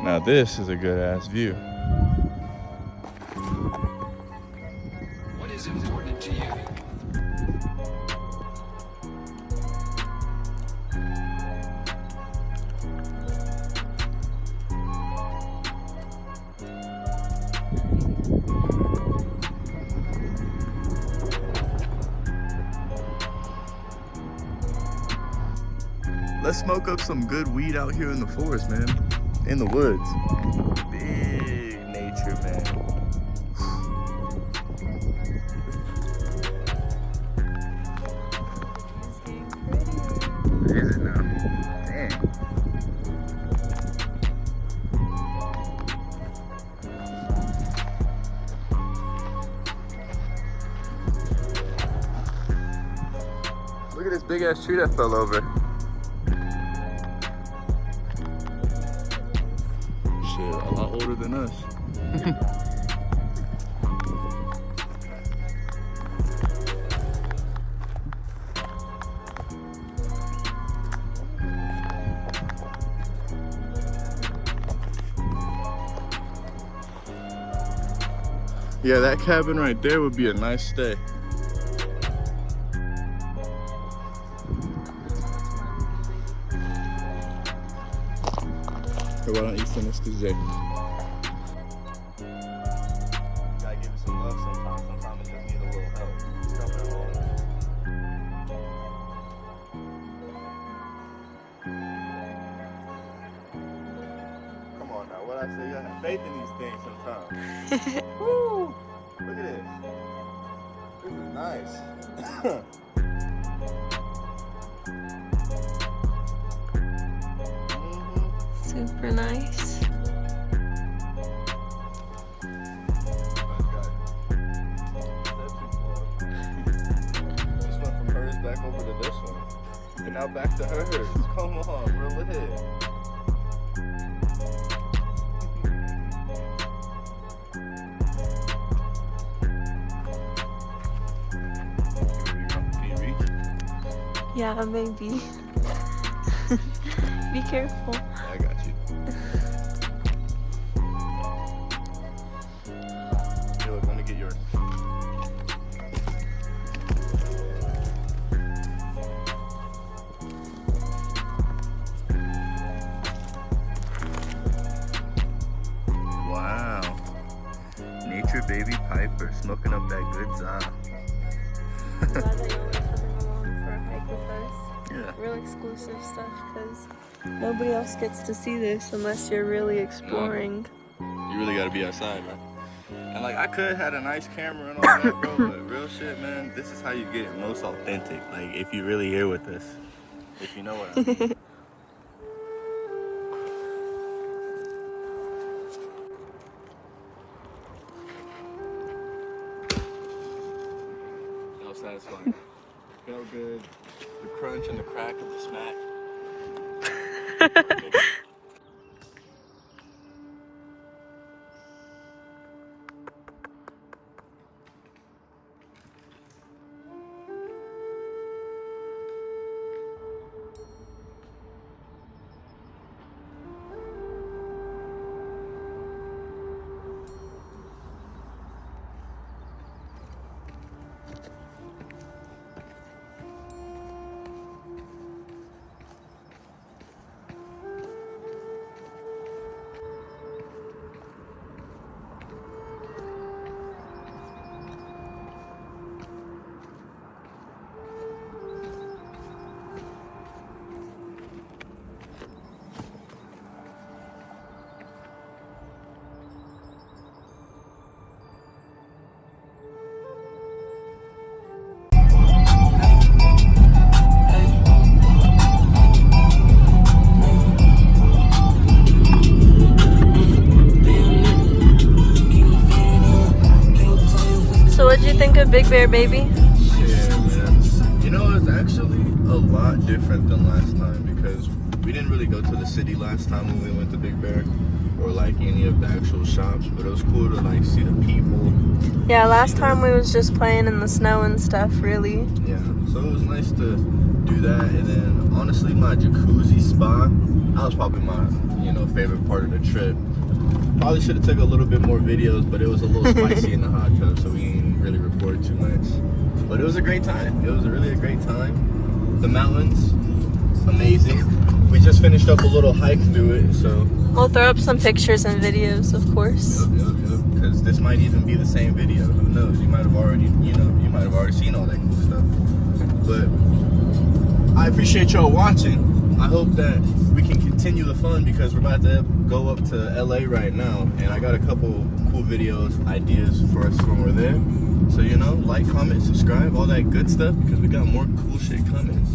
Now this is a good ass view. What is important to you? Let's smoke up some good weed out here in the forest, man. In the woods. Big nature, man. Is it now? Dang. Look at this big ass tree that fell over. Shit, a lot older than us. Yeah, that cabin right there would be a nice stay. Hey, why don't you send this to Jay? Gotta give it some love sometimes. Sometimes it just need a little help. Coming along. Come on now, what I say? You gotta have faith in these things sometimes. Woo! Look at this. This is nice. Super nice. This went from hers back over to this one. And now back to hers. Come on, reel it in. Can you reach? Yeah, maybe. Be careful. I got you. Here, look, let me get yours. Wow. Nature baby piper smoking up that good za. I'm glad that y'all are coming along for a hike with us. Yeah. Real exclusive stuff, because nobody else gets to see this unless you're really exploring. You really gotta be outside, man. And like, I could have had a nice camera and all that, bro, but real shit, man, this is how you get most authentic. Like, if you really here with us. If you know what I mean. That was satisfying. Felt good. The crunch and the crack of the smack. Big Bear Baby? Yeah, man. You know, it's actually a lot different than last time because we didn't really go to the city last time when we went to Big Bear. or like any of the actual shops, but it was cool to like see the people. Yeah, last time we was just playing in the snow and stuff, really. Yeah, so it was nice to do that. And then honestly, my jacuzzi spa, that was probably my favorite part of the trip. Probably should have took a little bit more videos, but it was a little spicy in the hot tub, so we didn't really record too much. But it was a great time. It was really a great time. The mountains, amazing. We just finished up a little hike through it, so. We'll throw up some pictures and videos, of course. Yep. Because this might even be the same video. Who knows? You might have already, seen all that cool stuff. But I appreciate y'all watching. I hope that we can continue the fun because we're about to go up to LA right now, and I got a couple cool videos, ideas for us when we're there. So like, comment, subscribe, all that good stuff, because we got more cool shit coming.